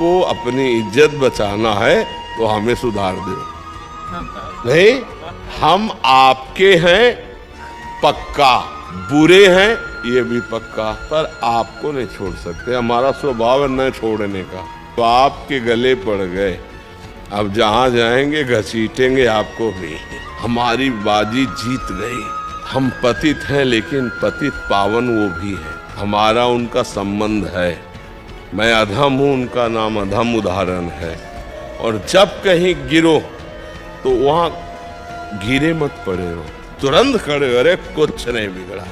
आपको अपनी इज्जत बचाना है तो हमें सुधार दो। नहीं, हम आपके हैं पक्का, बुरे हैं ये भी पक्का, पर आपको नहीं छोड़ सकते। हमारा स्वभाव है न छोड़ने का, तो आपके गले पड़ गए। अब जहाँ जाएंगे घसीटेंगे आपको भी। हमारी बाजी जीत गई। हम पतित हैं लेकिन पतित पावन वो भी है। हमारा उनका संबंध है। मैं अधम हूँ, उनका नाम अधम उदाहरण है। और जब कहीं गिरो तो वहाँ गिरे मत पड़े रहो, तुरंत खड़े, अरे कुछ नहीं बिगड़ा।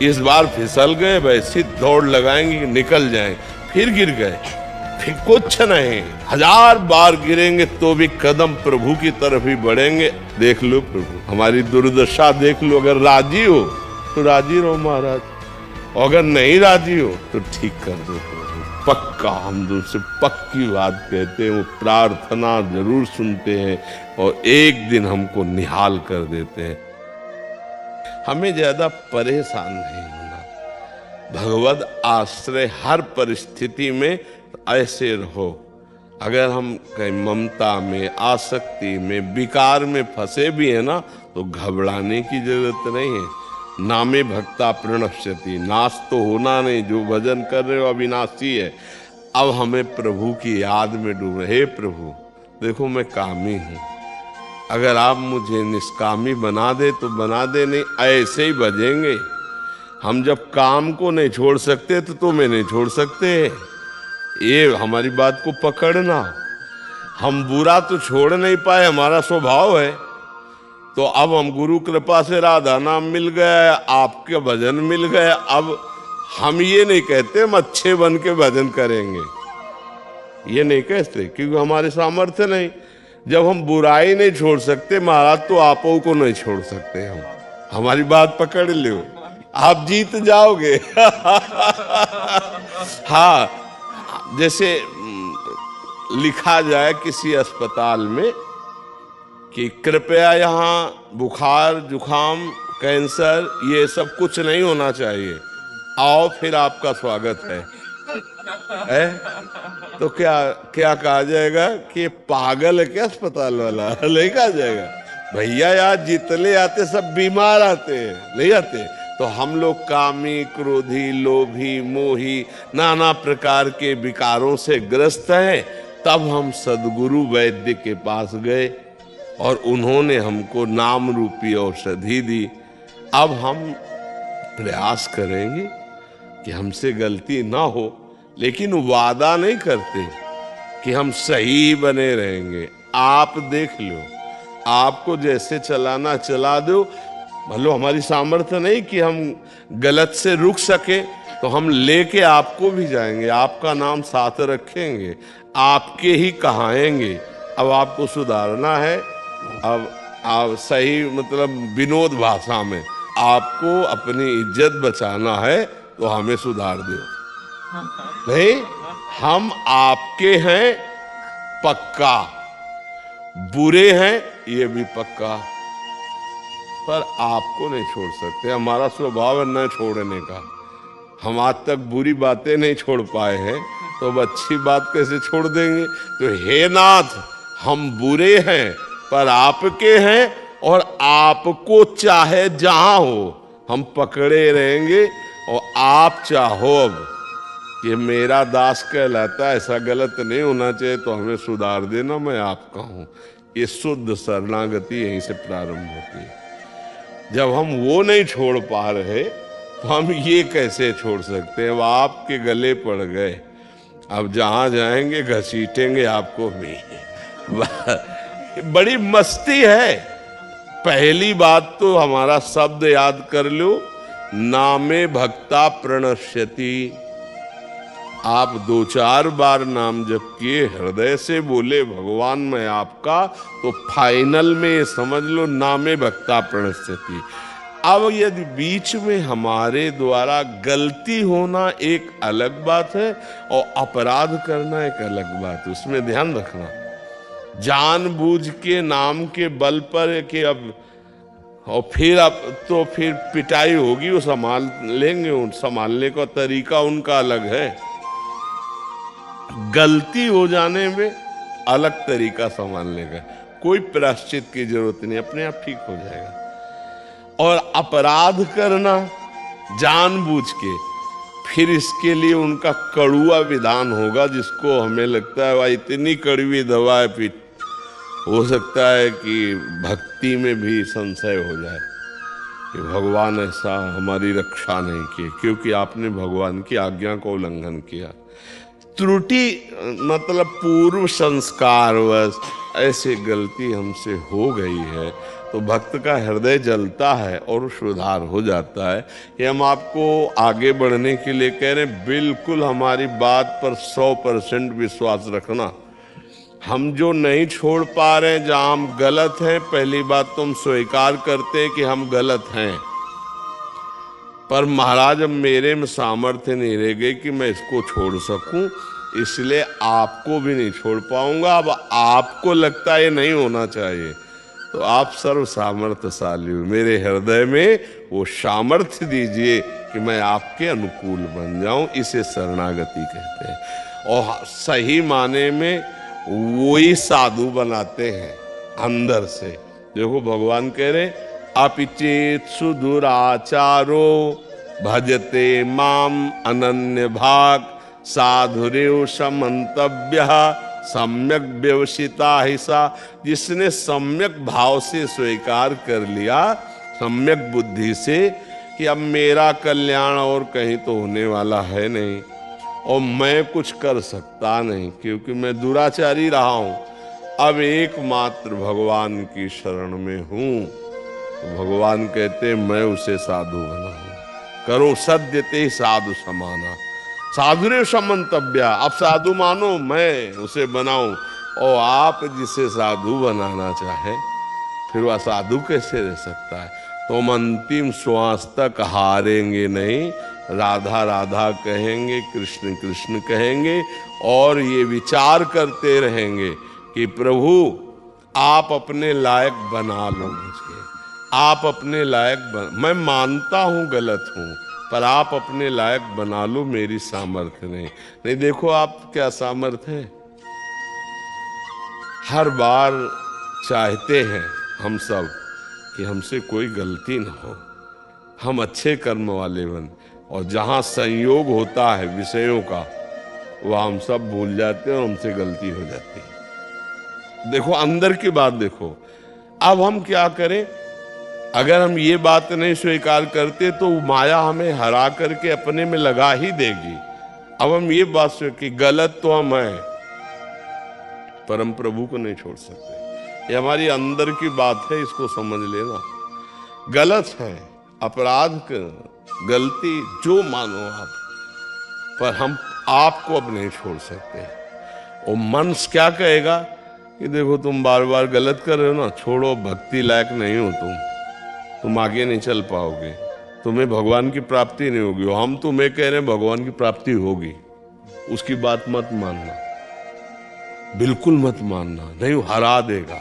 इस बार फिसल गए, वैसी दौड़ लगाएंगे निकल जाएं, फिर गिर गए, फिर कुछ नहीं। 1000 बार गिरेंगे तो भी कदम प्रभु की तरफ ही बढ़ेंगे। देख लो प्रभु, हमारी दुर्दशा देख लो। अगर राजी हो तो राजी रहो महाराज, और अगर नहीं राजी हो तो ठीक कर दो प्रभु। पक्का हम दूसरे पक्की बात कहते हैं, वो प्रार्थना जरूर सुनते हैं और एक दिन हमको निहाल कर देते हैं। हमें ज्यादा परेशान नहीं होना। भगवत आश्रय हर परिस्थिति में ऐसे रहो। अगर हम कहीं ममता में, आसक्ति में, विकार में फंसे भी है ना, तो घबराने की जरूरत नहीं है। नामे भक्ता प्रणश्यति, नाश तो होना नहीं। जो भजन कर रहे हो अविनाशी है। अब हमें प्रभु की याद में डूबे। हे प्रभु देखो मैं कामी हूँ, अगर आप मुझे निष्कामी बना दे तो बना दे, नहीं ऐसे ही भजेंगे। हम जब काम को नहीं छोड़ सकते तो तुम्हें नहीं छोड़ सकते। ये हमारी बात को पकड़ना। हम बुरा तो छोड़ नहीं पाए, हमारा स्वभाव है। तो अब हम गुरु कृपा से राधा नाम मिल गया, आपके भजन मिल गए। अब हम ये नहीं कहते हम अच्छे बन के भजन करेंगे, ये नहीं कहते, क्योंकि हमारे सामर्थ्य नहीं। जब हम बुराई नहीं छोड़ सकते महाराज, तो आपो को नहीं छोड़ सकते हम। हमारी बात पकड़ लो, आप जीत जाओगे। हाँ, जैसे लिखा जाए किसी अस्पताल में कि कृपया यहाँ बुखार, जुखाम, कैंसर ये सब कुछ नहीं होना चाहिए, आओ फिर आपका स्वागत है? तो क्या क्या कहा जाएगा कि पागल है क्या अस्पताल वाला? नहीं कहा जाएगा। भैया यार जितने आते सब बीमार आते हैं, नहीं आते। तो हम लोग कामी, क्रोधी, लोभी, मोही, नाना प्रकार के विकारों से ग्रस्त हैं। तब हम सद्गुरु वैद्य के पास गए और उन्होंने हमको नाम रूपी औषधि दी। अब हम प्रयास करेंगे कि हमसे गलती ना हो, लेकिन वादा नहीं करते कि हम सही बने रहेंगे। आप देख लो, आपको जैसे चलाना चला दो। मान लो हमारी सामर्थ्य नहीं कि हम गलत से रुक सके, तो हम लेके आपको भी जाएंगे, आपका नाम साथ रखेंगे, आपके ही कहाएंगे। अब आपको सुधारना है। अब आप सही मतलब विनोद भाषा में आपको अपनी इज्जत बचाना है तो हमें सुधार दो। नहीं, हम आपके हैं पक्का, बुरे हैं ये भी पक्का, पर आपको नहीं छोड़ सकते। हमारा स्वभाव है न छोड़ने का। हम आज तक बुरी बातें नहीं छोड़ पाए हैं, तो अब अच्छी बात कैसे छोड़ देंगे? तो हे नाथ, हम बुरे हैं पर आपके हैं, और आपको चाहे जहां हो हम पकड़े रहेंगे। और आप चाहो अब कि मेरा दास कहलाता है, ऐसा गलत नहीं होना चाहिए, तो हमें सुधार देना, मैं आपका हूं। ये शुद्ध शरणागति यहीं से प्रारंभ होती है। जब हम वो नहीं छोड़ पा रहे तो हम ये कैसे छोड़ सकते हैं? अब आपके गले पड़ गए। अब जहां जाएंगे घसीटेंगे आपको भी। बड़ी मस्ती है। पहली बात तो हमारा शब्द याद कर लो, नामे भक्ता प्रणश्यति। आप 2-4 बार नाम जप किए, हृदय से बोले भगवान मैं आपका, तो फाइनल में ये समझ लो नामे भक्ता प्रणश्यति। अब यदि बीच में हमारे द्वारा गलती होना एक अलग बात है और अपराध करना एक अलग बात है, उसमें ध्यान रखना। जानबूझ के नाम के बल पर कि अब और फिर अब तो फिर पिटाई होगी, वो संभाल लेंगे। संभालने का तरीका उनका अलग है। गलती हो जाने में अलग तरीका संभालने का, कोई प्रायश्चित की जरूरत नहीं, अपने आप ठीक हो जाएगा। और अपराध करना जानबूझ के, फिर इसके लिए उनका कड़ुआ विधान होगा, जिसको हमें लगता है भाई इतनी कड़वी दवा है, फिर हो सकता है कि भक्ति में भी संशय हो जाए कि भगवान ऐसा हमारी रक्षा नहीं की, क्योंकि आपने भगवान की आज्ञा को उल्लंघन किया। त्रुटि मतलब पूर्व संस्कारवश ऐसी गलती हमसे हो गई है, तो भक्त का हृदय जलता है और सुधार हो जाता है। ये हम आपको आगे बढ़ने के लिए कह रहे हैं, बिल्कुल हमारी बात पर 100% विश्वास रखना। हम जो नहीं छोड़ पा रहे हैं, जहाँ हम गलत हैं, पहली बात तो हम स्वीकार करते हैं कि हम गलत हैं, पर महाराज अब मेरे में सामर्थ्य नहीं रह गई कि मैं इसको छोड़ सकूं, इसलिए आपको भी नहीं छोड़ पाऊंगा। अब आपको लगता है ये नहीं होना चाहिए, तो आप सर्व सामर्थ्यशाली हो, मेरे हृदय में वो सामर्थ्य दीजिए कि मैं आपके अनुकूल बन जाऊं। इसे शरणागति कहते हैं। और सही माने में वही साधु बनाते हैं अंदर से। देखो भगवान कह रहे, अपिचेत सुदुराचारो भजते माम अनन्य भाग साधुरेव समंतव्य सम्यक व्यवसिता हिसा। जिसने सम्यक भाव से स्वीकार कर लिया, सम्यक बुद्धि से, कि अब मेरा कल्याण और कहीं तो होने वाला है नहीं और मैं कुछ कर सकता नहीं, क्योंकि मैं दुराचारी रहा हूं, अब एकमात्र भगवान की शरण में हूं। तो भगवान कहते मैं उसे साधु बनाऊं। करो सद्यते साधु समाना साधुरे समंतव्या। अब साधु मानो मैं उसे बनाऊं, और आप जिसे साधु बनाना चाहें, फिर वह साधु कैसे रह सकता है। तुम अंतिम श्वास तक हारेंगे नहीं, राधा राधा कहेंगे, कृष्ण कृष्ण कहेंगे, और ये विचार करते रहेंगे कि प्रभु आप अपने लायक बना लो मुझे, आप अपने लायक मैं मानता हूं गलत हूं, पर आप अपने लायक बना लो, मेरी सामर्थ्य नहीं। देखो आप क्या सामर्थ्य है। हर बार चाहते हैं हम सब कि हमसे कोई गलती ना हो, हम अच्छे कर्म वाले बन, और जहां संयोग होता है विषयों का, वह हम सब भूल जाते हैं और हमसे गलती हो जाती है। देखो अंदर की बात देखो। अब हम क्या करें, अगर हम ये बात नहीं स्वीकार करते तो माया हमें हरा करके अपने में लगा ही देगी। अब हम ये बात कि गलत तो हम हैं, पर हम प्रभु को नहीं छोड़ सकते। ये हमारी अंदर की बात है, इसको समझ लेना। गलत है, अपराध गलती जो मानो आप, पर हम आपको अब नहीं छोड़ सकते। और मन क्या कहेगा कि देखो तुम बार बार गलत कर रहे हो ना, छोड़ो, भक्ति लायक नहीं हो तुम आगे नहीं चल पाओगे, तुम्हें भगवान की प्राप्ति नहीं होगी। हम तुम्हें कह रहे हैं भगवान की प्राप्ति होगी, उसकी बात मत मानना, बिल्कुल मत मानना, नहीं वो हरा देगा।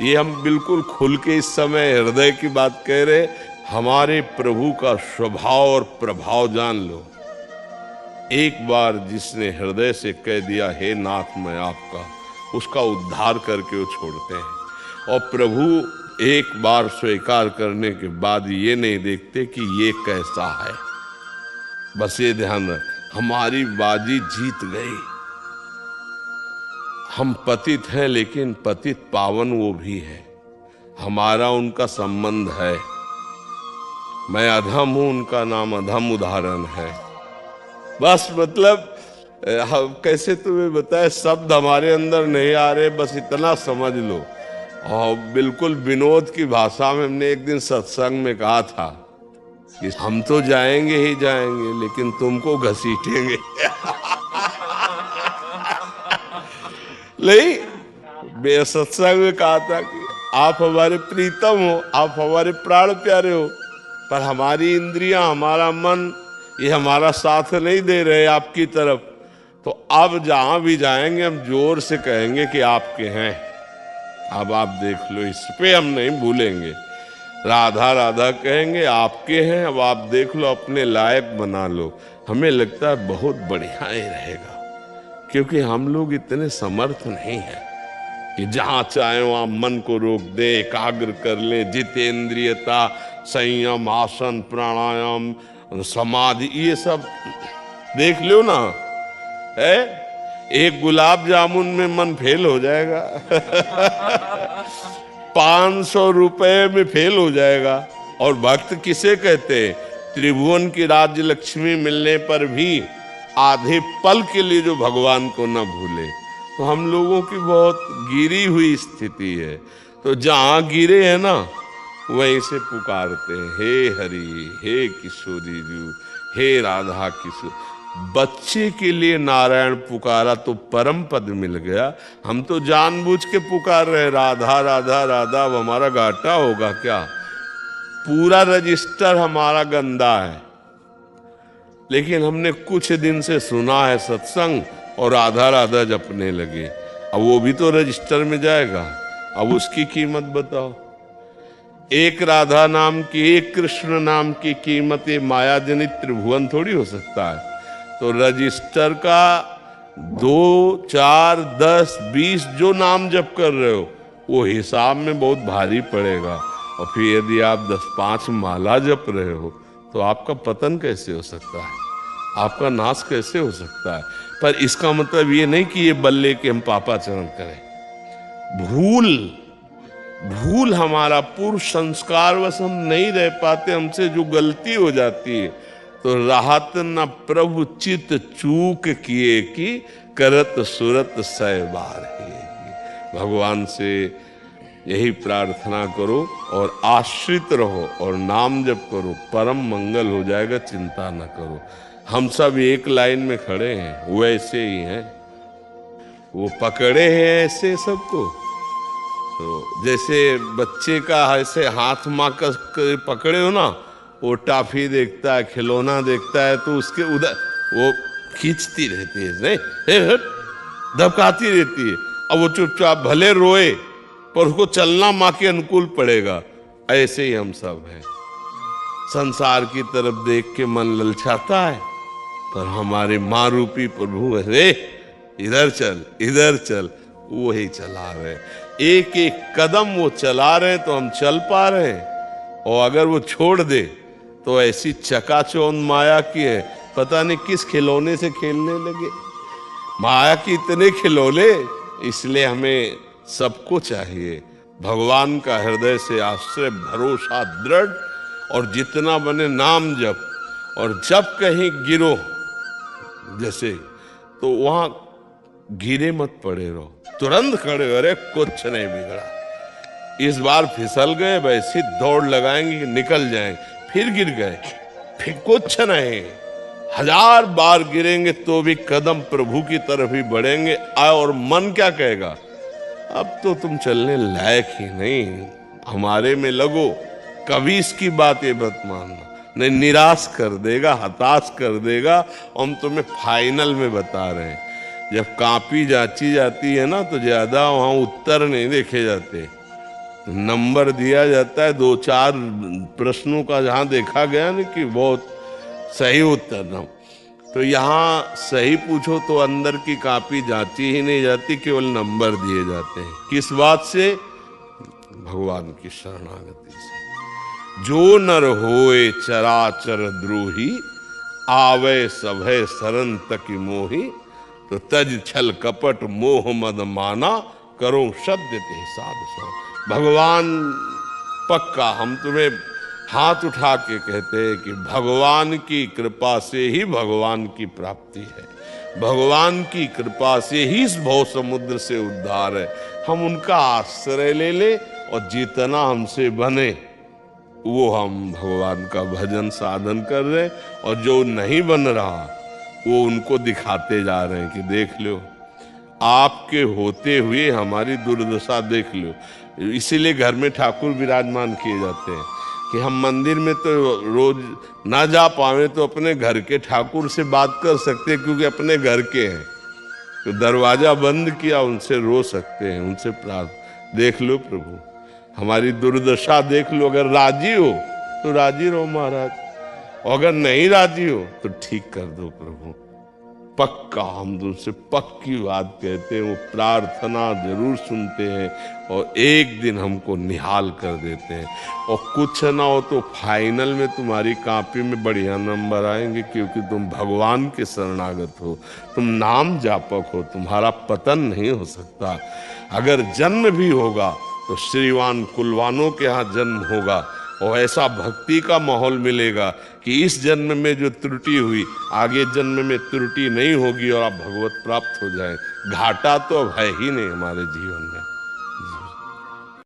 ये हम बिल्कुल खुल के इस समय हृदय की बात कह रहे। हमारे प्रभु का स्वभाव और प्रभाव जान लो। एक बार जिसने हृदय से कह दिया हे नाथ मैं आपका, उसका उद्धार करके वो छोड़ते हैं। और प्रभु एक बार स्वीकार करने के बाद ये नहीं देखते कि ये कैसा है, बस ये ध्यान रख, हमारी बाजी जीत गई। हम पतित हैं, लेकिन पतित पावन वो भी है, हमारा उनका संबंध है। मैं अधम हूं, उनका नाम अधम उदाहरण है। बस मतलब कैसे तुम्हें बताए, शब्द हमारे अंदर नहीं आ रहे, बस इतना समझ लो। और बिल्कुल विनोद की भाषा में हमने एक दिन सत्संग में कहा था कि हम तो जाएंगे ही जाएंगे, लेकिन तुमको घसीटेंगे। नहीं, सत्संग में कहा था कि आप हमारे प्रीतम हो, आप हमारे प्राण प्यारे हो, पर हमारी इंद्रियां, हमारा मन, ये हमारा साथ नहीं दे रहे आपकी तरफ। तो अब जहां भी जाएंगे हम जोर से कहेंगे कि आपके हैं। अब आप देख लो, इस पे हम नहीं भूलेंगे। राधा राधा कहेंगे, आपके हैं, अब आप देख लो, अपने लायक बना लो। हमें लगता है बहुत बढ़िया ही रहेगा। क्योंकि हम लोग इतने समर्थ नहीं हैं कि जहां चाहे वहां मन को रोक दे, एकाग्र कर ले। जितेंद्रियता, संयम, आसन, प्राणायाम, समाधि, ये सब देख लो ना है। एक गुलाब जामुन में मन फेल हो जाएगा 500 रुपए में फेल हो जाएगा। और भक्त किसे कहते हैं? त्रिभुवन की राज्य लक्ष्मी मिलने पर भी आधे पल के लिए जो भगवान को न भूले। तो हम लोगों की बहुत गिरी हुई स्थिति है। तो जहां गिरे हैं ना, वहीं से पुकारते हैं, हे हरि, हे किशोरी जू, हे राधा किशोर। बच्चे के लिए नारायण पुकारा तो परम पद मिल गया। हम तो जानबूझ के पुकार रहे राधा राधा राधा। अब हमारा घाटा होगा क्या? पूरा रजिस्टर हमारा गंदा है, लेकिन हमने कुछ दिन से सुना है सत्संग और राधा राधा जपने लगे। अब वो भी तो रजिस्टर में जाएगा। अब उसकी कीमत बताओ। एक राधा नाम की, एक कृष्ण नाम की कीमत ये माया जनित त्रिभुवन थोड़ी हो सकता है। तो रजिस्टर का 2, 4, 10, 20 जो नाम जप कर रहे हो, वो हिसाब में बहुत भारी पड़ेगा। और फिर यदि आप 10-5 माला जप रहे हो, तो आपका पतन कैसे हो सकता है? आपका नाश कैसे हो सकता है? पर इसका मतलब ये नहीं कि ये बल्ले के हम पापाचरण करें। भूल हमारा पूर्व संस्कारवश हम नहीं रह पाते, हमसे जो गलती हो जाती है। तो राहत न प्रभु चित चूक किए कि करत सुरत सै बार ही। भगवान से यही प्रार्थना करो और आश्रित रहो और नाम जप करो, परम मंगल हो जाएगा। चिंता न करो। हम सब एक लाइन में खड़े हैं, वो ऐसे ही हैं। वो पकड़े हैं ऐसे सबको। तो जैसे बच्चे का ऐसे हाथ माँ का पकड़े हो ना, वो टाफी देखता है, खिलौना देखता है, तो उसके उधर वो खींचती रहती है, नहीं दबकाती रहती है। अब वो चुपचाप भले रोए, पर उसको चलना माँ के अनुकूल पड़ेगा। ऐसे ही हम सब हैं। संसार की तरफ देख के मन ललचाता है, पर हमारे माँ रूपी प्रभु अरे इधर चल, इधर चल, वो ही चला रहे। एक एक कदम वो चला रहे तो हम चल पा रहे हैं। और अगर वो छोड़ दे तो ऐसी चकाचौंध माया की है, पता नहीं किस खिलौने से खेलने लगे। माया की इतने खिलौने, इसलिए हमें सबको चाहिए भगवान का हृदय से आश्रय, भरोसा दृढ़, और जितना बने नाम जप। और जब कहीं गिरो जैसे, तो वहां गिरे मत पड़े रहो, तुरंत खड़े हो, अरे कुछ नहीं बिगड़ा। इस बार फिसल गए, वैसी दौड़ लगाएंगे निकल जाएंगे, फिर गिर गए, फिर कुछ नहीं। 1000 बार गिरेंगे तो भी कदम प्रभु की तरफ ही बढ़ेंगे। और मन क्या कहेगा? अब तो तुम चलने लायक ही नहीं, हमारे में लगो। कभी इसकी बात ये मत मानना, नहीं निराश कर देगा, हताश कर देगा। हम तुम्हें फाइनल में बता रहे हैं, जब कॉपी जांची जाती है ना, तो ज्यादा वहां उत्तर नहीं देखे जाते, नंबर दिया जाता है 2-4 प्रश्नों का। जहां देखा गया ना कि बहुत सही उत्तर ना, तो यहाँ सही पूछो तो अंदर की कॉपी जांची ही नहीं जाती, केवल नंबर दिए जाते हैं। किस बात से? भगवान की शरणागति से। जो नर होए चराचर द्रोही, आवे सभय शरण तक मोही। तो तज छल कपट मोह मद माना, करो शब्द ते साधु सो। भगवान पक्का, हम तुम्हें हाथ उठा के कहते हैं कि भगवान की कृपा से ही भगवान की प्राप्ति है। भगवान की कृपा से ही इस भव समुद्र से उद्धार है। हम उनका आश्रय ले ले, और जितना हमसे बने वो हम भगवान का भजन साधन कर रहे हैं। और जो नहीं बन रहा, वो उनको दिखाते जा रहे हैं कि देख लो, आपके होते हुए हमारी दुर्दशा देख लो। इसीलिए घर में ठाकुर विराजमान किए जाते हैं कि हम मंदिर में तो रोज ना जा पावे तो अपने घर के ठाकुर से बात कर सकते हैं, क्योंकि अपने घर के हैं। तो दरवाजा बंद किया, उनसे रो सकते हैं, उनसे प्रार्थना। देख लो प्रभु, हमारी दुर्दशा देख लो। अगर राजी हो तो राजी रहो महाराज, और अगर नहीं राजी हो तो ठीक कर दो प्रभु। पक्का हम तुमसे पक्की बात कहते हैं, वो प्रार्थना जरूर सुनते हैं और एक दिन हमको निहाल कर देते हैं। और कुछ ना हो तो फाइनल में तुम्हारी कॉपी में बढ़िया नंबर आएंगे, क्योंकि तुम भगवान के शरणागत हो, तुम नाम जापक हो, तुम्हारा पतन नहीं हो सकता। अगर जन्म भी होगा तो श्रीवान कुलवानों के यहाँ जन्म होगा और ऐसा भक्ति का माहौल मिलेगा कि इस जन्म में जो त्रुटि हुई आगे जन्म में त्रुटि नहीं होगी और आप भगवत प्राप्त हो जाए। घाटा तो अब है ही नहीं हमारे जीवन में।